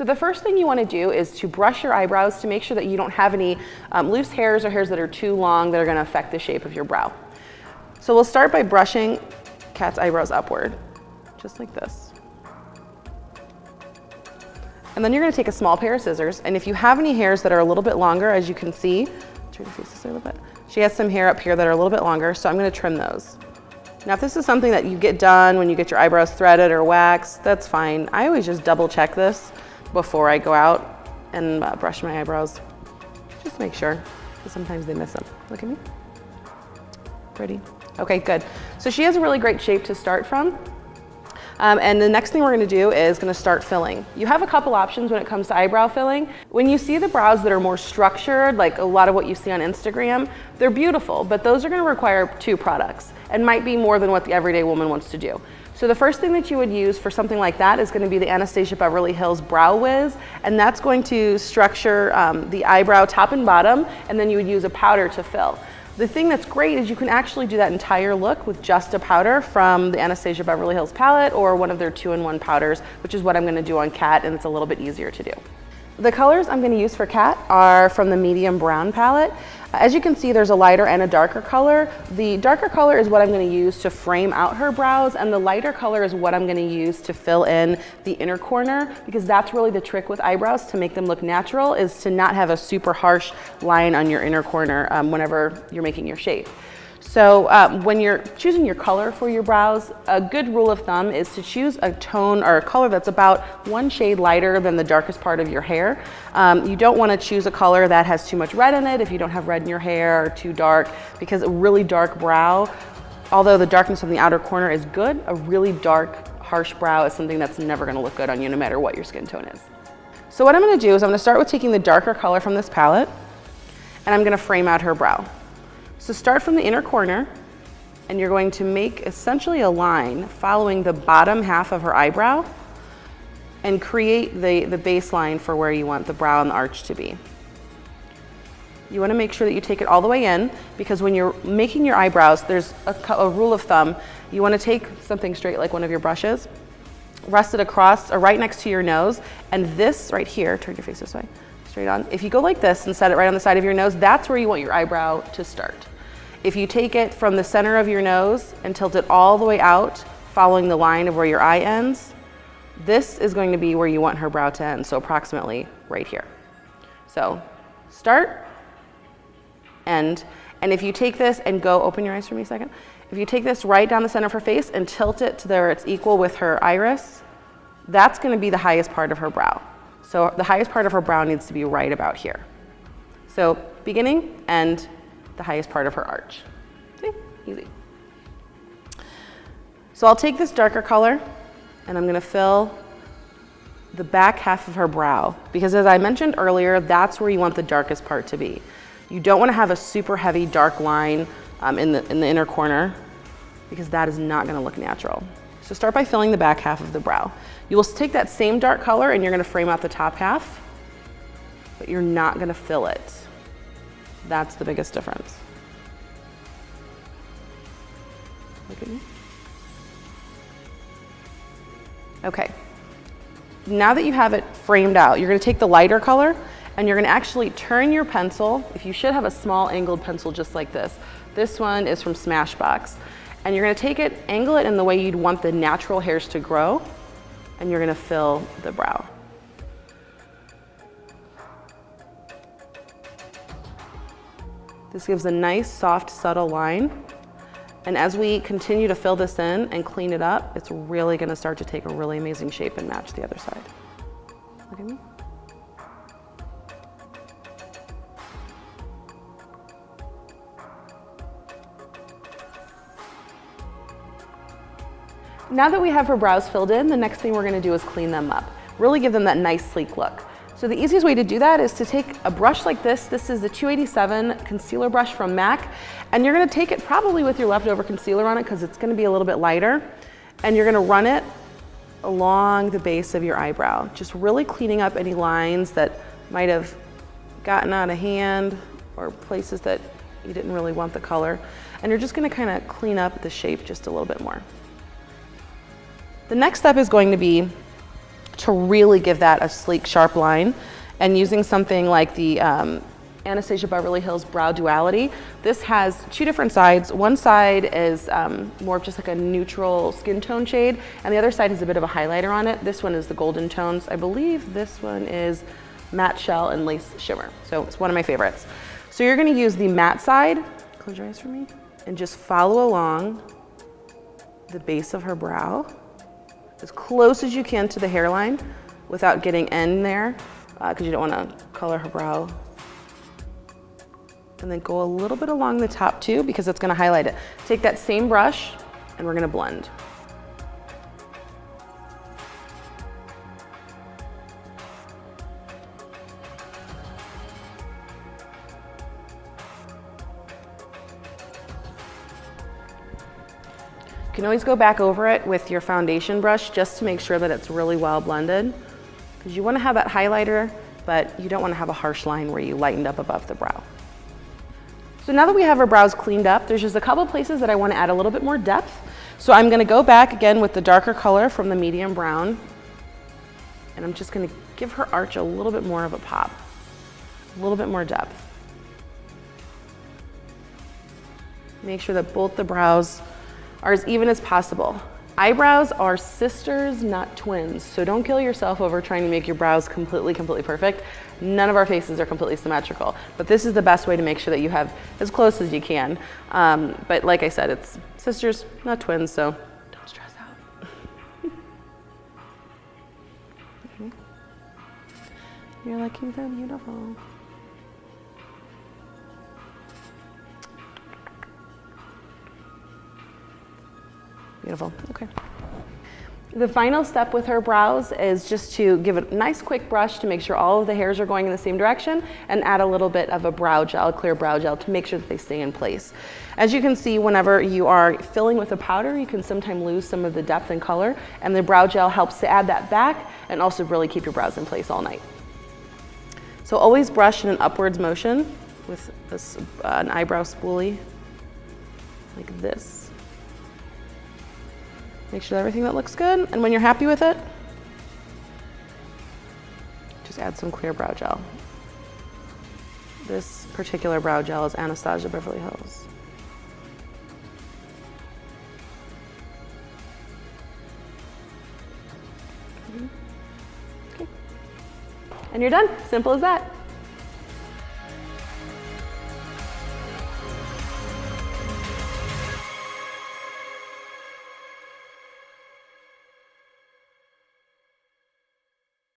So the first thing you want to do is to brush your eyebrows to make sure that you don't have any loose hairs or hairs that are too long that are going to affect the shape of your brow. So we'll start by brushing Kat's eyebrows upward, just like this. And then you're going to take a small pair of scissors, and if you have any hairs that are a little bit longer, as you can see, try to face this a little bit. She has some hair up here that are a little bit longer, so I'm going to trim those. Now if this is something that you get done when you get your eyebrows threaded or waxed, that's fine. I always just double check this before I go out and brush my eyebrows. Just make sure, because sometimes they miss them. Look at me. Pretty. Okay, good. So she has a really great shape to start from. And the next thing we're gonna do is gonna start filling. You have a couple options when it comes to eyebrow filling. When you see the brows that are more structured, like a lot of what you see on Instagram, they're beautiful, but those are gonna require 2 products and might be more than what the everyday woman wants to do. So the first thing that you would use for something like that is gonna be the Anastasia Beverly Hills Brow Wiz, and that's going to structure the eyebrow top and bottom, and then you would use a powder to fill. The thing that's great is you can actually do that entire look with just a powder from the Anastasia Beverly Hills palette or one of their 2-in-1 powders, which is what I'm gonna do on Kat, and it's a little bit easier to do. The colors I'm gonna use for Kat are from the medium brown palette. As you can see, there's a lighter and a darker color. The darker color is what I'm gonna use to frame out her brows, and the lighter color is what I'm gonna use to fill in the inner corner, because that's really the trick with eyebrows to make them look natural, is to not have a super harsh line on your inner corner whenever you're making your shape. So when you're choosing your color for your brows, a good rule of thumb is to choose a tone or a color that's about 1 shade lighter than the darkest part of your hair. You don't want to choose a color that has too much red in it if you don't have red in your hair, or too dark, because a really dark brow, although the darkness on the outer corner is good, a really dark, harsh brow is something that's never going to look good on you no matter what your skin tone is. So what I'm going to do is I'm going to start with taking the darker color from this palette, and I'm going to frame out her brow. So start from the inner corner, and you're going to make essentially a line following the bottom half of her eyebrow and create the baseline for where you want the brow and the arch to be. You want to make sure that you take it all the way in, because when you're making your eyebrows, there's a rule of thumb. You want to take something straight like one of your brushes, rest it across or right next to your nose, and this right here, turn your face this way, straight on. If you go like this and set it right on the side of your nose, that's where you want your eyebrow to start. If you take it from the center of your nose and tilt it all the way out, following the line of where your eye ends, this is going to be where you want her brow to end, so approximately right here. So start, end, and if you take this and go, open your eyes for me a second. If you take this right down the center of her face and tilt it to where it's equal with her iris, that's going to be the highest part of her brow. So the highest part of her brow needs to be right about here. So beginning, end, the highest part of her arch. See? Easy. So I'll take this darker color and I'm going to fill the back half of her brow, because as I mentioned earlier, that's where you want the darkest part to be. You don't want to have a super heavy dark line in the inner corner, because that is not going to look natural. So start by filling the back half of the brow. You will take that same dark color and you're going to frame out the top half, but you're not going to fill it. That's the biggest difference. Look at me. Okay. Now that you have it framed out, you're going to take the lighter color and you're going to actually turn your pencil. If you should have a small angled pencil just like this. This one is from Smashbox. And you're going to take it, angle it in the way you'd want the natural hairs to grow, and you're going to fill the brow. This gives a nice, soft, subtle line. And as we continue to fill this in and clean it up, it's really going to start to take a really amazing shape and match the other side. Look at me. Now that we have her brows filled in, the next thing we're going to do is clean them up. Really give them that nice, sleek look. So the easiest way to do that is to take a brush like this. This is the 287 concealer brush from MAC. And you're going to take it probably with your leftover concealer on it, because it's going to be a little bit lighter. And you're going to run it along the base of your eyebrow, just really cleaning up any lines that might have gotten out of hand or places that you didn't really want the color. And you're just going to kind of clean up the shape just a little bit more. The next step is going to be to really give that a sleek, sharp line. And using something like the Anastasia Beverly Hills Brow Duality, this has two different sides. One side is more of just like a neutral skin tone shade, and the other side has a bit of a highlighter on it. This one is the golden tones. I believe this one is matte shell and lace shimmer. So it's one of my favorites. So you're gonna use the matte side, close your eyes for me, and just follow along the base of her brow as close as you can to the hairline without getting in there, because you don't wanna color her brow. And then go a little bit along the top too, because it's gonna highlight it. Take that same brush and we're gonna blend. You can always go back over it with your foundation brush just to make sure that it's really well blended, because you want to have that highlighter, but you don't want to have a harsh line where you lightened up above the brow. So now that we have our brows cleaned up, there's just a couple places that I want to add a little bit more depth. So I'm going to go back again with the darker color from the medium brown, and I'm just going to give her arch a little bit more of a pop, a little bit more depth. Make sure that both the brows are as even as possible. Eyebrows are sisters, not twins. So don't kill yourself over trying to make your brows completely perfect. None of our faces are completely symmetrical, but this is the best way to make sure that you have as close as you can. But like I said, it's sisters, not twins, so don't stress out. You're looking so beautiful. Beautiful, okay. The final step with her brows is just to give it a nice quick brush to make sure all of the hairs are going in the same direction, and add a little bit of a brow gel, clear brow gel, to make sure that they stay in place. As you can see, whenever you are filling with a powder, you can sometimes lose some of the depth and color, and the brow gel helps to add that back and also really keep your brows in place all night. So always brush in an upwards motion with this, an eyebrow spoolie, like this. Make sure everything that looks good, and when you're happy with it, just add some clear brow gel. This particular brow gel is Anastasia Beverly Hills. Okay. And you're done, simple as that.